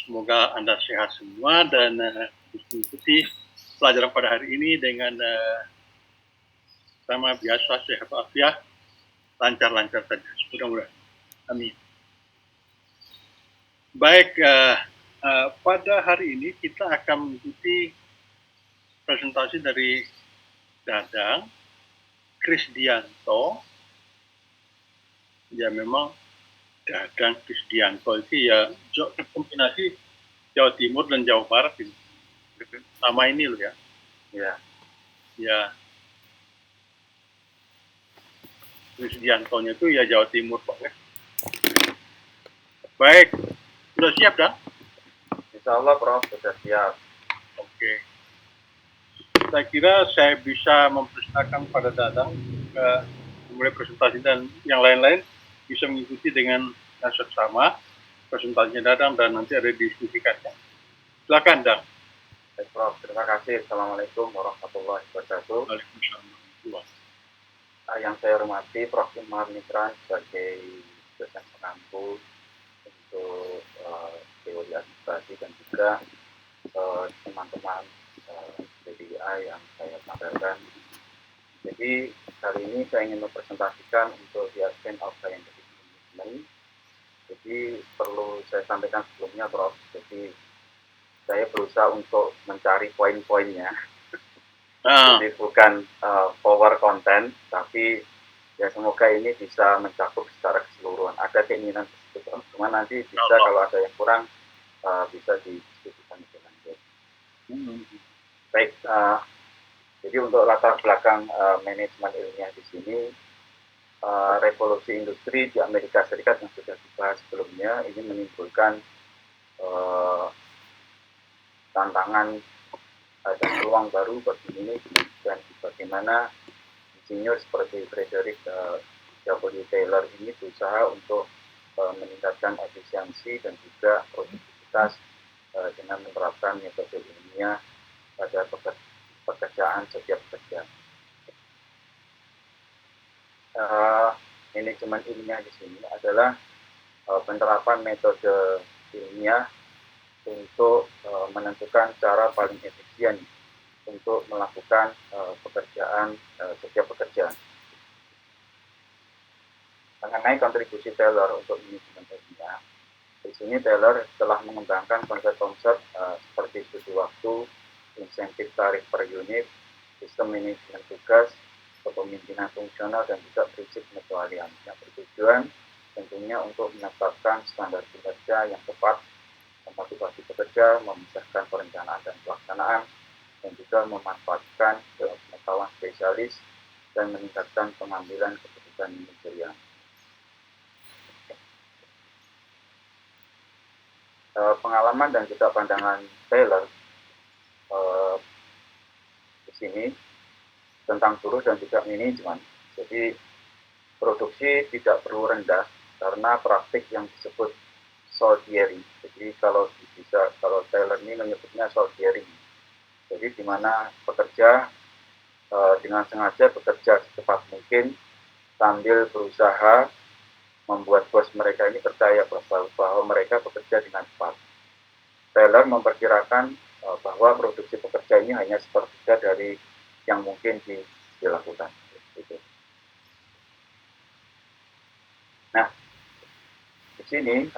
Semoga Anda sehat semua dan mengikuti pelajaran pada hari ini dengan sama biasa, sehat walafiat, lancar-lancar saja. Mudah-mudahan. Amin. Baik, pada hari ini kita akan mengikuti presentasi dari Dadang Krisdianto. Ya memang Dadang Krisdianto itu ya kombinasi Jawa Timur dan Jawa Barat ini. Nama ini loh ya. Ya. Krisdiantonya itu ya Jawa Timur Pak. Baik, sudah siap dah? Insya Allah Prof sudah siap. Oke. Saya kira saya bisa mempersilakan pada Dadang mulai presentasi dan yang lain-lain bisa mengikuti dengan seksama presentasinya Dadang dan nanti ada diskusikannya. Silakan Dadang. Baik Prof, terima kasih. Assalamualaikum warahmatullahi wabarakatuh. Waalaikumsalam. Yang saya hormati Prof. Imam Mitra sebagai dosen pengampu untuk teori administrasi dan juga teman-teman BDI yang saya sampaikan. Jadi kali ini saya ingin mempresentasikan untuk the advent of scientific management. Jadi perlu saya sampaikan sebelumnya Prof. Jadi saya berusaha untuk mencari poin-poinnya. Jadi bukan power content, tapi ya semoga ini bisa mencakup secara keseluruhan. Ada keinginan tersebut, cuma nanti bisa kalau ada yang kurang bisa didiskusikan lebih lanjut. Baik, jadi untuk latar belakang manajemen ilmiah di sini, revolusi industri di Amerika Serikat yang sudah dibahas sebelumnya ini menimbulkan tantangan dan peluang baru bagi ini dan bagaimana insinyur seperti Frederick W. Taylor ini berusaha untuk meningkatkan efisiensi dan juga produktivitas dengan menerapkan metode ilmiah pada pekerjaan setiap pekerja. Manajemen ilmiah di sini adalah penerapan metode ilmiah untuk menentukan cara paling efisien untuk melakukan pekerjaan setiap pekerjaan. Mengenai kontribusi Taylor untuk manajemen ilmiah, di sini Taylor telah mengembangkan konsep-konsep seperti studi waktu, insentif tarif per unit, sistem manajemen tugas, kepemimpinan fungsional, dan juga prinsip mutualian yang bertujuan tentunya untuk menetapkan standar kinerja yang tepat, memotivasi pekerja, memisahkan perencanaan dan pelaksanaan, dan juga memanfaatkan pengetahuan spesialis dan meningkatkan pengambilan keputusan manajerial. Pengalaman dan juga pandangan Taylor di sini tentang buruh dan juga manajemen. Jadi produksi tidak perlu rendah karena praktik yang disebut soldiering. Jadi kalau Taylor ini menyebutnya soldiering. Jadi di mana pekerja dengan sengaja bekerja secepat mungkin sambil berusaha membuat bos mereka ini percaya bahwa mereka bekerja dengan cepat. Taylor memperkirakan bahwa produksi pekerja ini hanya sepertiga dari yang mungkin dilakukan. Gitu. Nah, di sini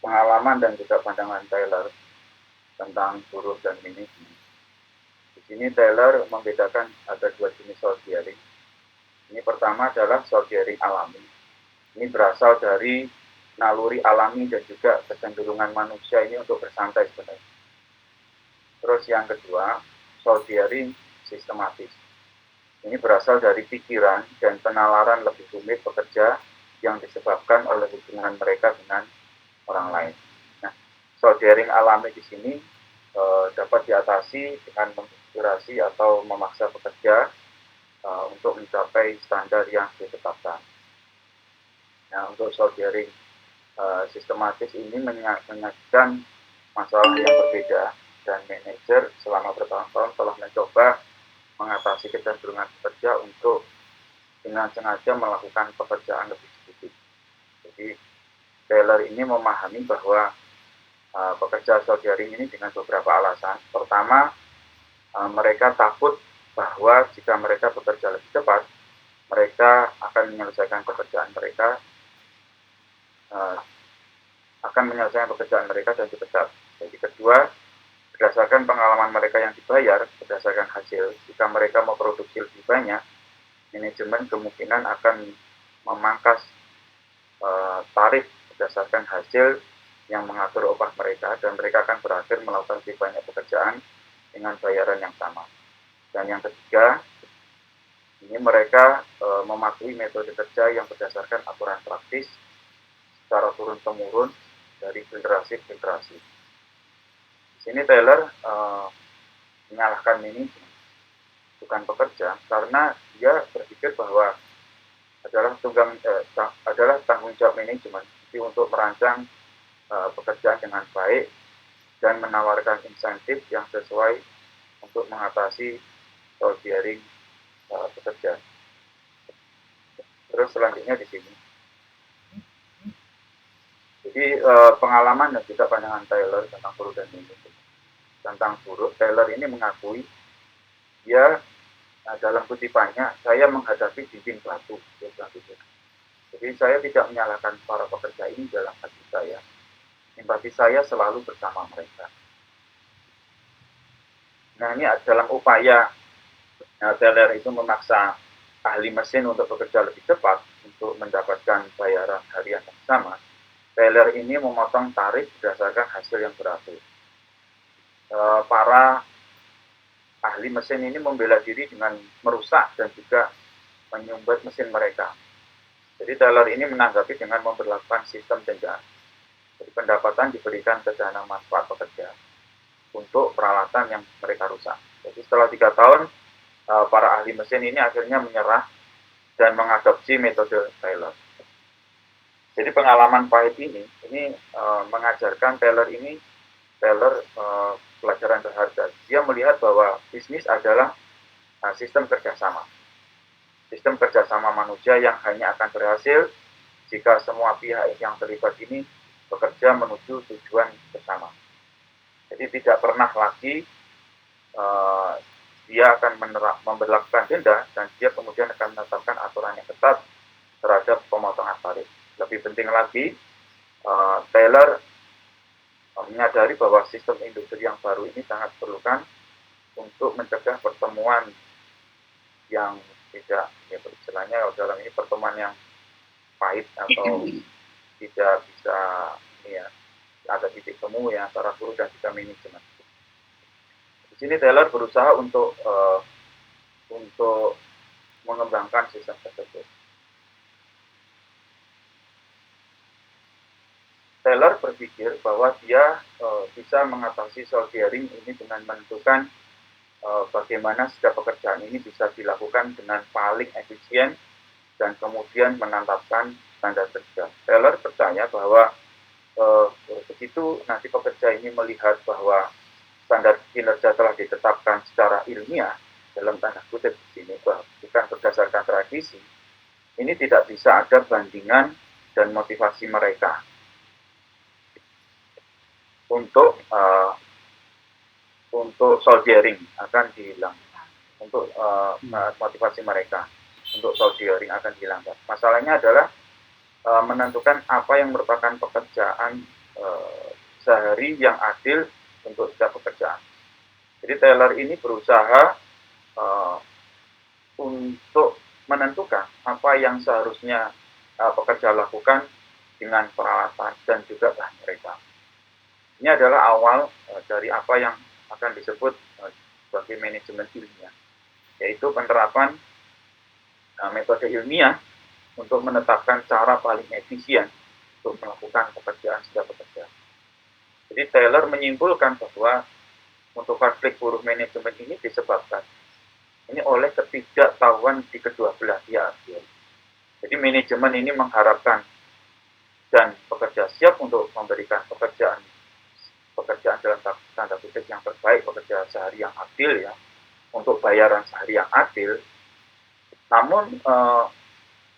pengalaman dan juga pandangan Taylor tentang buruh dan manajemen. Di sini Taylor membedakan ada dua jenis soldiering. Ini pertama adalah soldiering alami. Ini berasal dari naluri alami dan juga kecenderungan manusia ini untuk bersantai sebenarnya. Terus yang kedua, soldiering sistematis. Ini berasal dari pikiran dan penalaran lebih rumit pekerja yang disebabkan oleh hubungan mereka dengan orang lain. Nah, soldiering alami di sini dapat diatasi dengan menginspirasi atau memaksa pekerja untuk mencapai standar yang ditetapkan. Nah, untuk soldiering sistematis ini menyajikan masalah yang berbeda dan manajer selama bertahun-tahun telah mencoba mengatasi kecenderungan pekerja untuk dengan sengaja melakukan pekerjaan lebih sedikit. Jadi Taylor ini memahami bahwa pekerja softwaring ini dengan beberapa alasan. Pertama, mereka takut bahwa jika mereka bekerja lebih cepat, mereka akan menyelesaikan pekerjaan mereka dan dipecat. Jadi kedua, berdasarkan pengalaman mereka yang dibayar, berdasarkan hasil, jika mereka mau produksi lebih banyak, manajemen kemungkinan akan memangkas tarif berdasarkan hasil yang mengatur upah mereka, dan mereka akan berakhir melakukan lebih banyak pekerjaan dengan bayaran yang sama. Dan yang ketiga, ini mereka mematuhi metode kerja yang berdasarkan aturan praktis secara turun-temurun dari generasi ke generasi. Di sini Taylor menyalahkan manajemen, bukan pekerja, karena dia berpikir bahwa adalah tanggung jawab manajemen untuk merancang pekerjaan dengan baik dan menawarkan insentif yang sesuai untuk mengatasi softwaring pekerja. Terus selanjutnya di sini. Jadi pengalaman dan juga pandangan Taylor tentang buruh dan manajemen. Tentang buruh, Taylor ini mengakui dia dalam kutipannya, saya menghadapi dinding batu. Jadi saya tidak menyalahkan para pekerja ini dalam hati saya. Empati saya selalu bersama mereka. Nah, ini dalam upaya Taylor itu memaksa ahli mesin untuk bekerja lebih cepat untuk mendapatkan bayaran harian yang sama. Taylor ini memotong tarif berdasarkan hasil yang berhasil. Para ahli mesin ini membela diri dengan merusak dan juga menyumbat mesin mereka. Jadi Taylor ini menanggapi dengan memperlakukan sistem denda. Jadi pendapatan diberikan ke dana manfaat pekerja untuk peralatan yang mereka rusak. Jadi setelah 3 tahun, para ahli mesin ini akhirnya menyerah dan mengadopsi metode Taylor. Jadi pengalaman pahit ini mengajarkan Taylor pelajaran berharga. Dia melihat bahwa bisnis adalah sistem kerjasama. Sistem kerjasama manusia yang hanya akan berhasil jika semua pihak yang terlibat ini bekerja menuju tujuan bersama. Jadi tidak pernah lagi dia akan memberlakukan denda, dan dia kemudian akan menetapkan aturan yang ketat terhadap pemotongan tarif. Lebih penting lagi, Taylor menyadari bahwa sistem industri yang baru ini sangat diperlukan untuk mencegah pertemuan yang tidak, istilahnya dalam ini pertemuan yang pahit atau tidak bisa ada titik temu ya antara buruh dan juga manajemen. Di sini Taylor berusaha untuk mengembangkan sistem tersebut. Taylor berpikir bahwa dia bisa mengatasi softwaring ini dengan menentukan bagaimana setiap pekerjaan ini bisa dilakukan dengan paling efisien dan kemudian menetapkan standar kerja. Taylor percaya bahwa begitu nanti pekerja ini melihat bahwa standar kinerja telah ditetapkan secara ilmiah, dalam tanda kutip di sini, bukan berdasarkan tradisi, ini tidak bisa ada bandingan dan motivasi mereka untuk soldering akan hilang, untuk motivasi mereka untuk soldering akan hilang. Masalahnya adalah menentukan apa yang merupakan pekerjaan sehari yang adil untuk setiap pekerjaan. Jadi Taylor ini berusaha untuk menentukan apa yang seharusnya pekerja lakukan dengan peralatan dan juga bahan mereka. Ini adalah awal dari apa yang akan disebut sebagai manajemen ilmiah, yaitu penerapan metode ilmiah untuk menetapkan cara paling efisien untuk melakukan pekerjaan setiap pekerja. Jadi Taylor menyimpulkan bahwa untuk konflik buruh manajemen ini disebabkan ini oleh ketidaktahuan di kedua belah pihak. Jadi manajemen ini mengharapkan dan pekerja siap untuk memberikan pekerjaan dalam tanda kutip yang terbaik, pekerjaan sehari yang adil ya, untuk bayaran sehari yang adil. Namun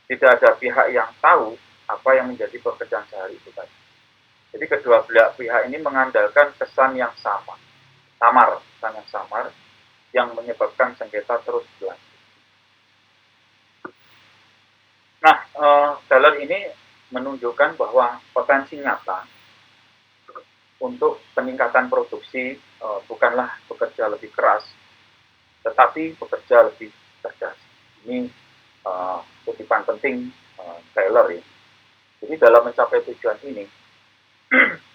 tidak ada pihak yang tahu apa yang menjadi pekerjaan sehari itu tadi. Jadi kedua belah pihak ini mengandalkan kesan yang samar yang menyebabkan sengketa terus berlanjut. Nah, Taylor ini menunjukkan bahwa potensi nyata untuk peningkatan produksi bukanlah bekerja lebih keras, tetapi bekerja lebih cerdas. Ini kutipan penting Taylor ya. Jadi dalam mencapai tujuan ini,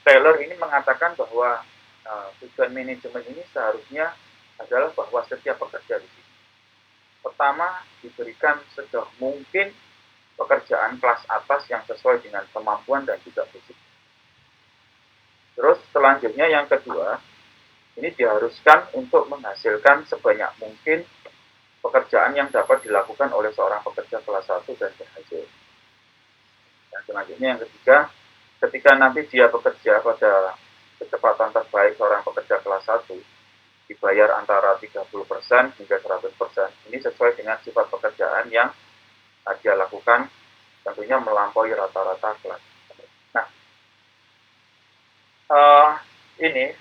Taylor ini mengatakan bahwa tujuan manajemen ini seharusnya adalah bahwa setiap pekerja di sini pertama diberikan sejauh mungkin pekerjaan kelas atas yang sesuai dengan kemampuan dan juga fisik. Terus selanjutnya yang kedua, ini diharuskan untuk menghasilkan sebanyak mungkin pekerjaan yang dapat dilakukan oleh seorang pekerja kelas 1 dan berhasil. Dan selanjutnya yang ketiga, ketika nanti dia bekerja pada kecepatan terbaik seorang pekerja kelas 1, dibayar antara 30% hingga 100%. Ini sesuai dengan sifat pekerjaan yang dia lakukan, tentunya melampaui rata-rata kelas. Nah, ini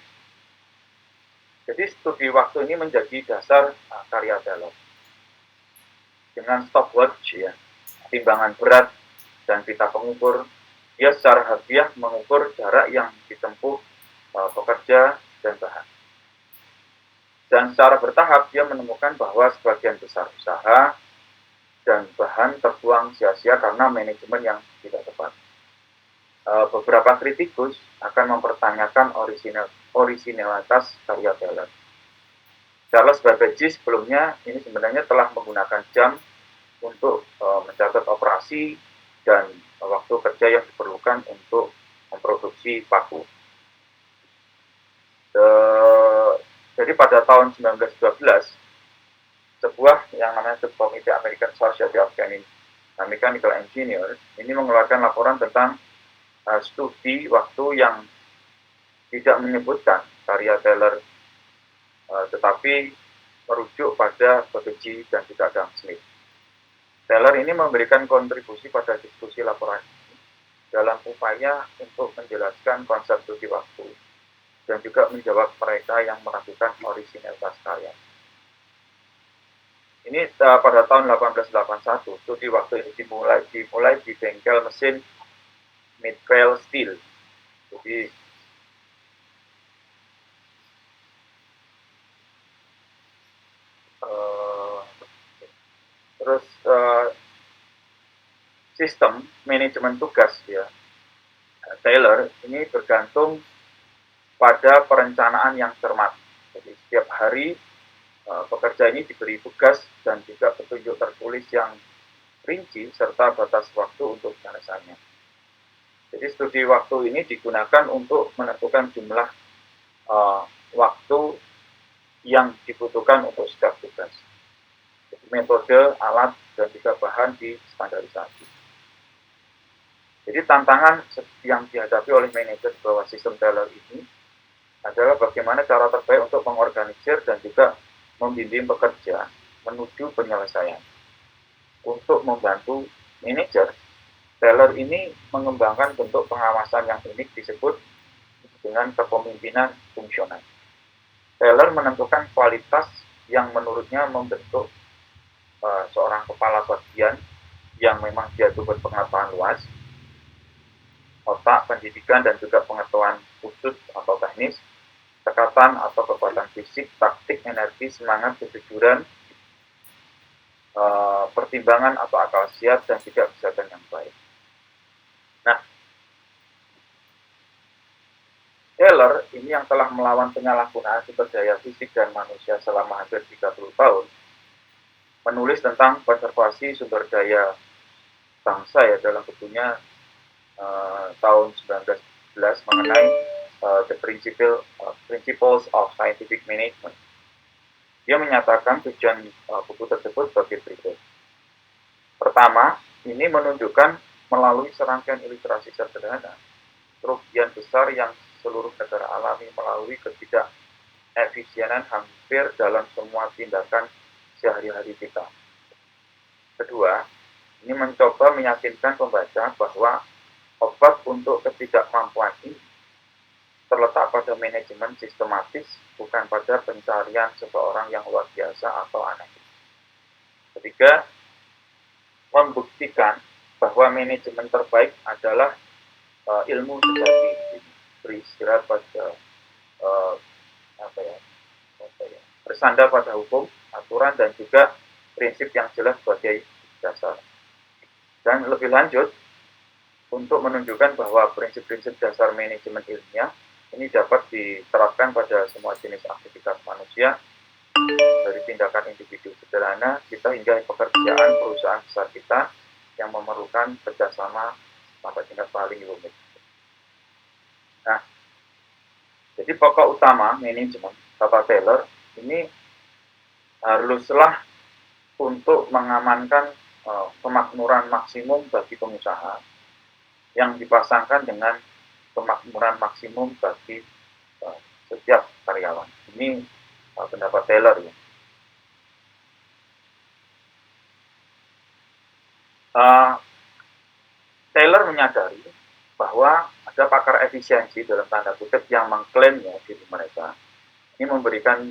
jadi studi waktu ini menjadi dasar karya Taylor. Dengan stopwatch ya, timbangan berat dan pita pengukur, dia secara harfiah mengukur jarak yang ditempuh pekerja dan bahan. Dan secara bertahap dia menemukan bahwa sebagian besar usaha dan bahan terbuang sia-sia karena manajemen yang tidak tepat. Beberapa kritikus akan mempertanyakan orisinalitas karya Taylor. Charles Babbage sebelumnya ini sebenarnya telah menggunakan jam untuk mencatat operasi dan waktu kerja yang diperlukan untuk memproduksi paku. Jadi pada tahun 1912, sebuah yang namanya Subcommittee American Society of Mechanical Engineers ini mengeluarkan laporan tentang studi waktu yang tidak menyebutkan karya Taylor, tetapi merujuk pada Babbage dan juga Adam Smith. Taylor ini memberikan kontribusi pada diskusi laporan ini dalam upaya untuk menjelaskan konsep studi waktu dan juga menjawab mereka yang meragukan orisinalitas karya. Ini pada tahun 1881, studi waktu ini dimulai di bengkel mesin Midvale Steel. Jadi terus sistem manajemen tugas ya Taylor ini bergantung pada perencanaan yang cermat. Jadi setiap hari pekerja ini diberi tugas dan juga petunjuk tertulis yang rinci serta batas waktu untuk menyelesaikannya. Jadi studi waktu ini digunakan untuk menentukan jumlah waktu yang dibutuhkan untuk setiap tugas. Jadi metode, alat, dan juga bahan distandarisasi. Jadi tantangan yang dihadapi oleh manajer bahwa sistem Taylor ini adalah bagaimana cara terbaik untuk mengorganisir dan juga membimbing pekerja menuju penyelesaian. Untuk membantu manajer, Taylor ini mengembangkan bentuk pengawasan yang unik disebut dengan kepemimpinan fungsional. Taylor menentukan kualitas yang menurutnya membentuk seorang kepala bagian yang memang dia itu berpengetahuan luas, otak, pendidikan, dan juga pengetahuan khusus atau teknis, tekatan atau kekuatan fisik, taktik, energi, semangat, kejujuran, pertimbangan atau akal sehat, dan juga kesehatan yang baik. Nah, Taylor ini yang telah melawan penyalahgunaan sumber daya fisik dan manusia selama hampir 30 tahun, menulis tentang konservasi sumber daya bangsa ya dalam bukunya tahun 1911 mengenai The Principles of Scientific Management. Dia menyatakan tujuan buku tersebut sebagai berikut. Pertama, ini menunjukkan melalui serangkaian ilustrasi sederhana kerugian besar yang seluruh negara alami melalui ketidakefisienan hampir dalam semua tindakan sehari-hari kita. Kedua, ini mencoba meyakinkan pembaca bahwa obat untuk ketidakmampuan ini pada manajemen sistematis, bukan pada pencarian seseorang yang luar biasa atau aneh. Ketiga, membuktikan bahwa manajemen terbaik adalah ilmu sejati, beristirahat pada bersandar pada hukum, aturan, dan juga prinsip yang jelas sebagai dasar. Dan lebih lanjut, untuk menunjukkan bahwa prinsip-prinsip dasar manajemen ilmiah ini dapat diterapkan pada semua jenis aktivitas manusia, dari tindakan individu sederhana kita hingga pekerjaan perusahaan besar kita yang memerlukan kerjasama sampai tingkat paling rumit. Nah, jadi pokok utama manajemen kata Taylor ini haruslah untuk mengamankan kemakmuran maksimum bagi pengusaha yang dipasangkan dengan kemakmuran maksimum bagi setiap karyawan. Ini pendapat Taylor ya. Taylor menyadari bahwa ada pakar efisiensi dalam tanda kutip yang mengklaim ya diri mereka ini memberikan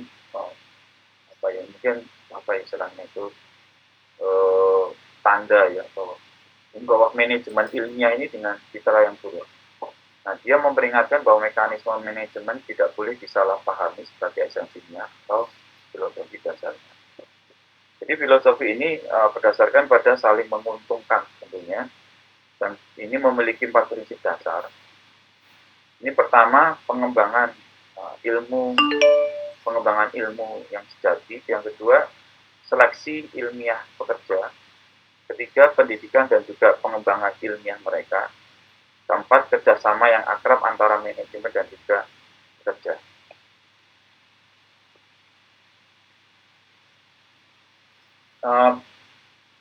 istilahnya itu tanda ya bahwa manajemen ilmiah ini dengan citra yang buruk. Nah, dia memperingatkan bahwa mekanisme manajemen tidak boleh disalahpahami sebagai esensinya atau filosofi dasarnya. Jadi filosofi ini berdasarkan pada saling menguntungkan tentunya, dan ini memiliki 4 prinsip dasar. Ini pertama, pengembangan ilmu yang sejati. Yang kedua, seleksi ilmiah pekerja. Ketiga, pendidikan dan juga pengembangan ilmiah mereka. Keempat, kerjasama yang akrab antara manajemen dan juga pekerja.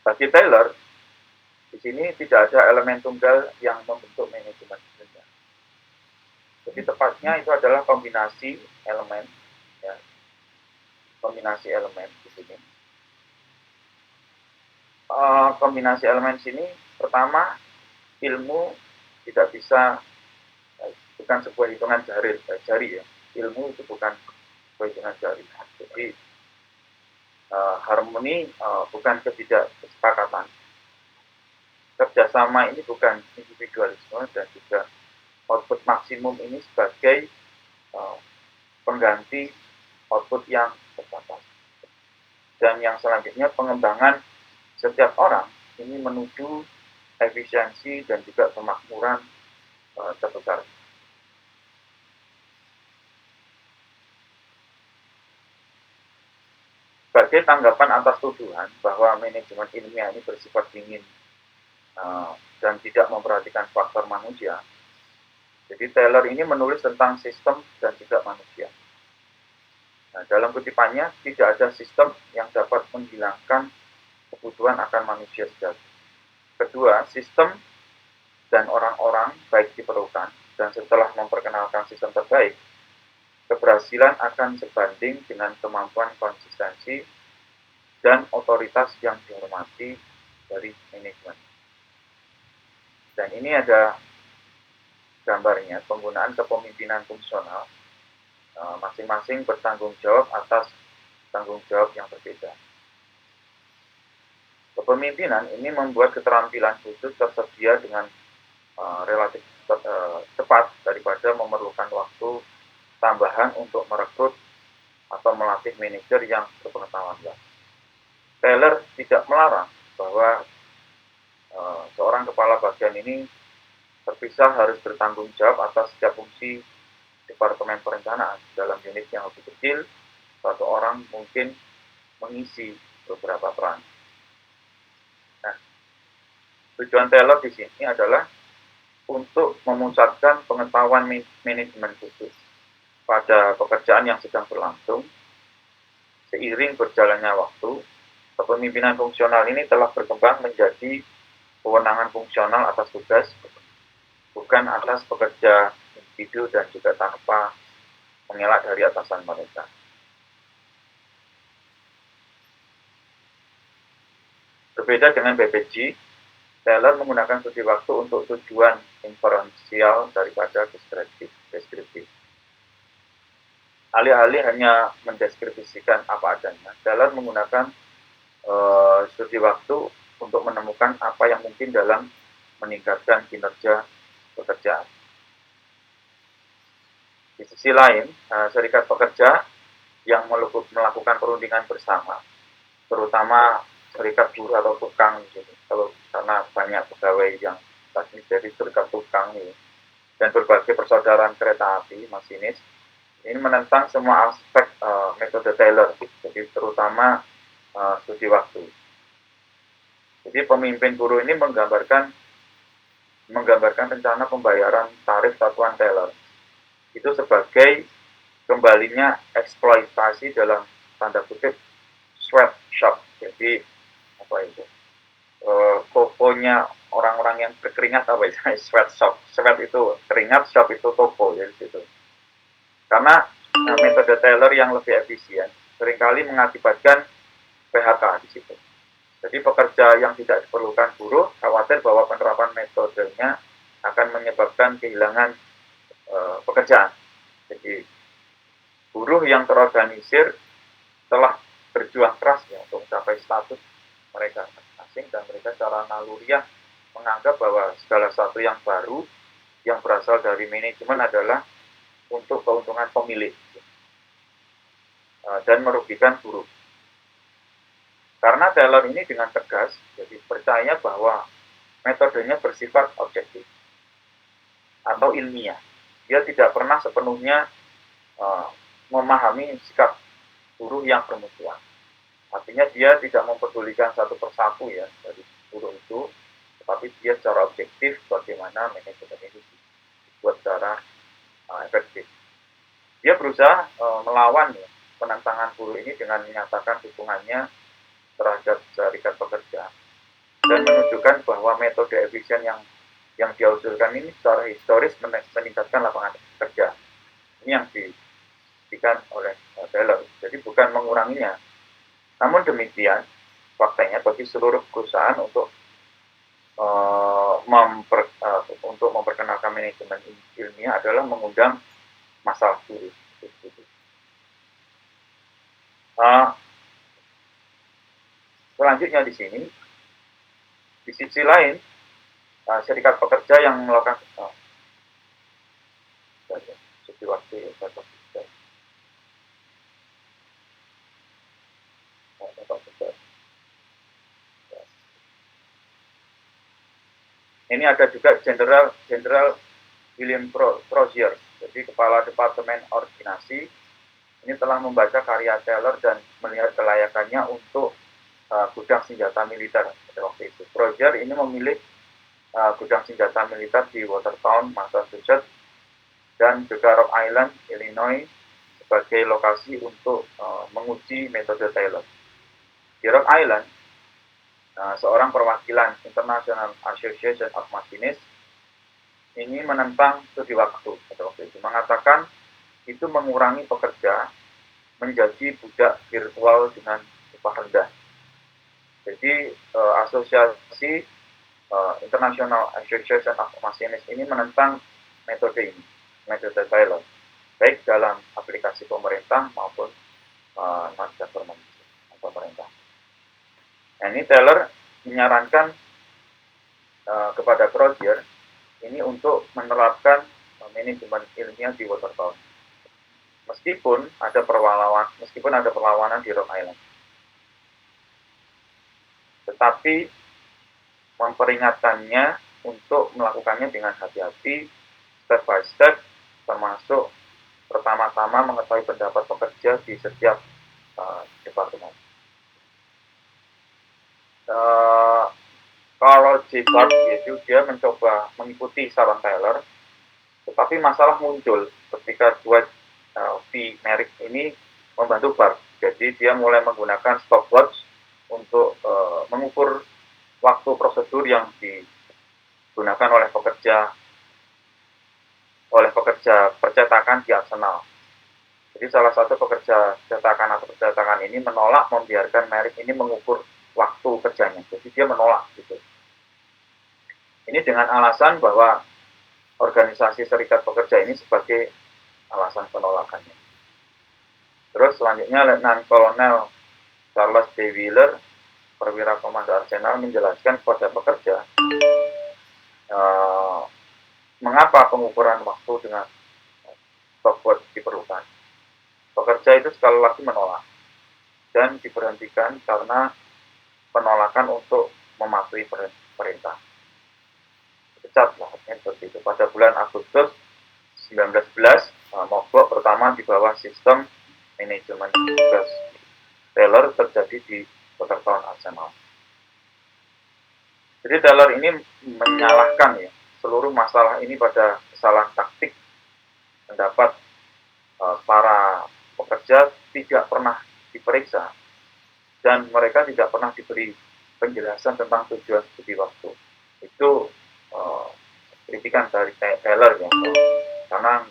Bagi Taylor, di sini tidak ada elemen tunggal yang membentuk manajemen ilmiah. Jadi tepatnya itu adalah kombinasi elemen, ya, kombinasi elemen di sini. Kombinasi elemen sini pertama, ilmu tidak bisa, bukan sebuah hitungan jari ya. Ilmu itu bukan sebuah hitungan jari. Jadi harmoni bukan ketidaksepakatan. Kerjasama ini bukan individualisme, dan juga output maksimum ini sebagai pengganti output yang terbatas. Dan yang selanjutnya, pengembangan setiap orang ini menuju efisiensi dan juga kemakmuran terbesar. Sebagai tanggapan atas tuduhan bahwa manajemen ilmiah ini bersifat dingin dan tidak memperhatikan faktor manusia, jadi Taylor ini menulis tentang sistem dan juga manusia. Nah, dalam kutipannya, tidak ada sistem yang dapat menghilangkan kebutuhan akan manusia sejati. Kedua, sistem dan orang-orang baik diperlukan, dan setelah memperkenalkan sistem terbaik, keberhasilan akan sebanding dengan kemampuan konsistensi dan otoritas yang dihormati dari manajemen. Dan ini ada gambarnya, penggunaan kepemimpinan fungsional, masing-masing bertanggung jawab atas tanggung jawab yang berbeda. Kepemimpinan ini membuat keterampilan khusus tersedia dengan relatif cepat daripada memerlukan waktu tambahan untuk merekrut atau melatih manajer yang berpengetahuan luas. Taylor tidak melarang bahwa seorang kepala bagian ini terpisah harus bertanggung jawab atas setiap fungsi departemen perencanaan. Dalam unit yang lebih kecil, satu orang mungkin mengisi beberapa peran. Nah, tujuan Taylor di sini adalah untuk memusatkan pengetahuan manajemen khusus pada pekerjaan yang sedang berlangsung. Seiring berjalannya waktu, kepemimpinan fungsional ini telah berkembang menjadi kewenangan fungsional atas tugas, bukan atas pekerja individu, dan juga tanpa mengelak dari atasan mereka. Berbeda dengan BPG, Taylor menggunakan studi waktu untuk tujuan inferensial daripada deskriptif. alih-alih hanya mendeskripsikan apa adanya, Taylor menggunakan studi waktu untuk menemukan apa yang mungkin dalam meningkatkan kinerja pekerjaan. Di sisi lain, serikat pekerja yang melakukan perundingan bersama, terutama serikat buruh atau tukang, gitu. Kalau karena banyak pegawai yang tadi dari serikat tukang ini, dan berbagai persaudaraan kereta api, masinis, ini menentang semua aspek metode Taylor, jadi terutama studi waktu. Jadi pemimpin buruh ini menggambarkan rencana pembayaran tarif satuan Taylor itu sebagai kembalinya eksploitasi dalam tanda kutip sweatshop. Jadi apa itu? Tokonya orang-orang yang berkeringat, apa itu? Sweatshop. Sweat itu keringat, shop itu toko, jadi situ. Karena metode Taylor yang lebih efisien seringkali mengakibatkan PHK di situ. Jadi pekerja yang tidak diperlukan buruh khawatir bahwa penerapan metodenya akan menyebabkan kehilangan pekerjaan. Jadi buruh yang terorganisir telah berjuang keras ya untuk mencapai status mereka asing, dan mereka secara naluriah menganggap bahwa segala sesuatu yang baru yang berasal dari manajemen adalah untuk keuntungan pemilik dan merugikan buruh. Karena Taylor ini dengan tegas jadi percaya bahwa metodenya bersifat objektif atau ilmiah. Dia tidak pernah sepenuhnya memahami sikap buruh yang bermusuhan. Artinya dia tidak mempedulikan satu persatu ya dari buruh itu, tetapi dia secara objektif bagaimana manajemen ini dibuat secara efektif. Dia berusaha melawan ya, penentangan buruh ini dengan menyatakan dukungannya terhadap serikat pekerja dan menunjukkan bahwa metode efisien yang dia usulkan ini secara historis meningkatkan lapangan kerja. Ini yang diberikan oleh Taylor. Jadi bukan menguranginya. Namun demikian, faktanya bagi seluruh perusahaan untuk memperkenalkan manajemen ilmiah adalah mengundang masalah buruh. Selanjutnya di sini, di sisi lain, serikat pekerja yang melakukan ini ada juga General William Crozier, jadi kepala Departemen Ordinasi, ini telah membaca karya Taylor dan melihat kelayakannya untuk gudang senjata militer pada waktu itu. Crozier ini memilih gudang senjata militer di Watertown, Massachusetts, dan juga Rock Island, Illinois, sebagai lokasi untuk menguji metode Taylor. Di Rock Island, seorang perwakilan International Association of Machinists ini menentang studi waktu pada waktu itu, mengatakan itu mengurangi pekerja menjadi budak virtual dengan upah rendah. Jadi asosiasi International Association of Machinists ini menentang metode ini, metode Taylor, baik dalam aplikasi pemerintah maupun non-government pemerintah. Nah, ini Taylor menyarankan kepada Crozier ini untuk menerapkan manajemen ilmiah di Watertown. Meskipun ada perlawanan di Rock Island. Tetapi memperingatkannya untuk melakukannya dengan hati-hati, step by step, termasuk pertama-tama mengetahui pendapat pekerja di setiap departemen. Kalau J-Bart yaitu dia mencoba mengikuti saran Taylor, tetapi masalah muncul ketika Dwight P. Merrick ini membantu Bart. Jadi dia mulai menggunakan stopwatch untuk mengukur waktu prosedur yang digunakan oleh pekerja percetakan di Arsenal. Jadi salah satu pekerja percetakan ini menolak membiarkan Merrick ini mengukur waktu kerjanya. Jadi dia menolak gitu. Ini dengan alasan bahwa organisasi serikat pekerja ini sebagai alasan penolakannya. Terus selanjutnya Letnan Kolonel Charles D. Wheeler, perwira komando Arsenal, menjelaskan kepada pekerja mengapa pengukuran waktu dengan stopwatch diperlukan. Pekerja itu sekali lagi menolak dan diberhentikan karena penolakan untuk mematuhi perintah. Dipecat lah, seperti itu. Pada bulan Agustus 1911, mogok pertama di bawah sistem manajemen tugas Taylor terjadi di Watertown Arsenal. Jadi Taylor ini menyalahkan ya seluruh masalah ini pada kesalahan taktik. Pendapat para pekerja tidak pernah diperiksa dan mereka tidak pernah diberi penjelasan tentang tujuan studi waktu. Itu kritikan dari Taylor ya, karena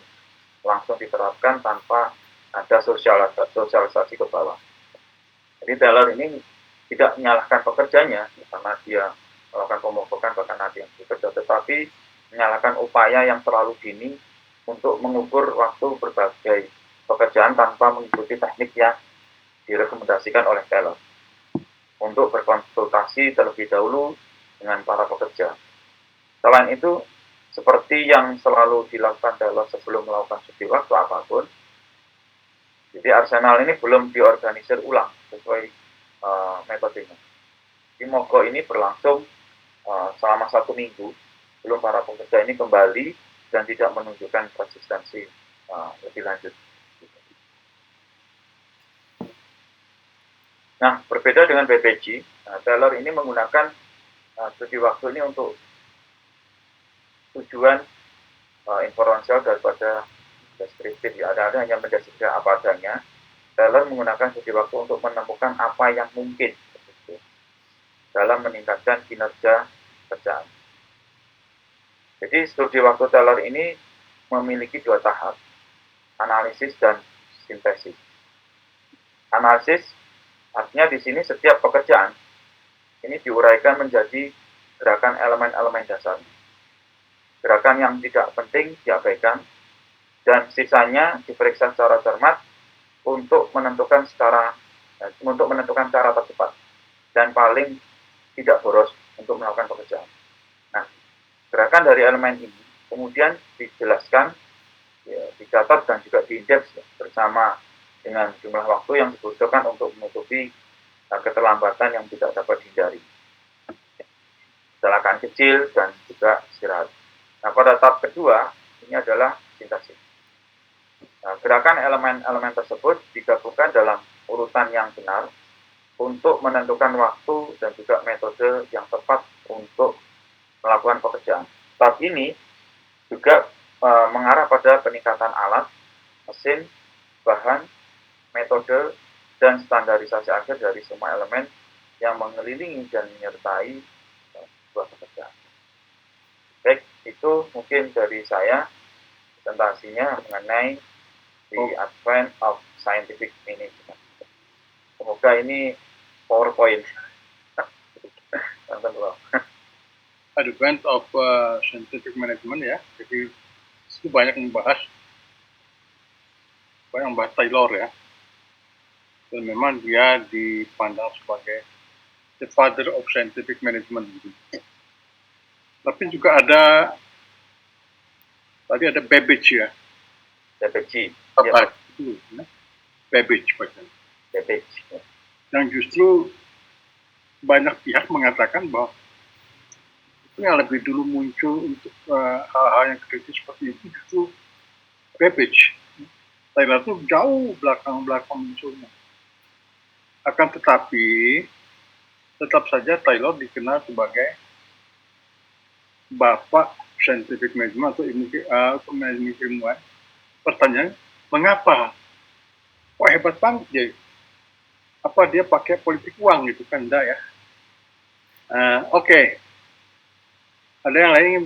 langsung diterapkan tanpa ada sosialisasi ke bawah. Jadi Taylor ini tidak menyalahkan pekerjanya karena dia melakukan pemogokan bahkan ada yang bekerja, tetapi menyalahkan upaya yang terlalu dini untuk mengukur waktu berbagai pekerjaan tanpa mengikuti teknik yang direkomendasikan oleh Taylor untuk berkonsultasi terlebih dahulu dengan para pekerja. Selain itu, seperti yang selalu dilakukan Taylor sebelum melakukan studi waktu apapun, jadi Arsenal ini belum diorganisir ulang sesuai metodenya. Di mogok ini berlangsung selama 1 minggu sebelum para pekerja ini kembali dan tidak menunjukkan konsistensi lebih lanjut. Nah, berbeda dengan BPG, Taylor ini menggunakan studi waktu ini untuk tujuan informasional daripada deskriptif. Ya, ada hanya mendeskripsikan apa adanya. Taylor menggunakan studi waktu untuk menemukan apa yang mungkin dalam meningkatkan kinerja pekerjaan. Jadi studi waktu Taylor ini memiliki 2 tahap, analisis dan sintesis. Analisis artinya di sini setiap pekerjaan ini diuraikan menjadi gerakan elemen-elemen dasar. Gerakan yang tidak penting diabaikan dan sisanya diperiksa secara cermat untuk menentukan cara tercepat dan paling tidak boros untuk melakukan pekerjaan. Nah, gerakan dari elemen ini kemudian dijelaskan, ya, dicatat dan juga diindeks ya, bersama dengan jumlah waktu yang dibutuhkan untuk menutupi keterlambatan yang tidak dapat dihindari, kecelakaan kecil dan juga istirahat. Nah, pada tahap kedua ini adalah sintesis. Nah, gerakan elemen-elemen tersebut digabungkan dalam urutan yang benar untuk menentukan waktu dan juga metode yang tepat untuk melakukan pekerjaan. Tahap ini juga mengarah pada peningkatan alat, mesin, bahan, metode, dan standarisasi akhir dari semua elemen yang mengelilingi dan menyertai sebuah pekerjaan. Baik, itu mungkin dari saya presentasinya mengenai the advent of scientific management. Semoga ini PowerPoint. Advent of scientific management ya, jadi itu banyak membahas Taylor ya, dan memang dia dipandang sebagai the father of scientific management. Tapi juga ada Babbage ya. Babbage. Babbage bahkan. Babbage. Yang justru banyak pihak mengatakan bahwa itu yang lebih dulu muncul untuk hal-hal yang kritis seperti itu justru Babbage. Taylor itu jauh belakang munculnya. Akan tetapi tetap saja Taylor dikenal sebagai bapak scientific management atau manajemen ilmuwan. Pertanyaan, mengapa? Kok hebat banget dia? Apa dia pakai politik uang gitu kan? Enggak ya. Oke. Ada yang lain yang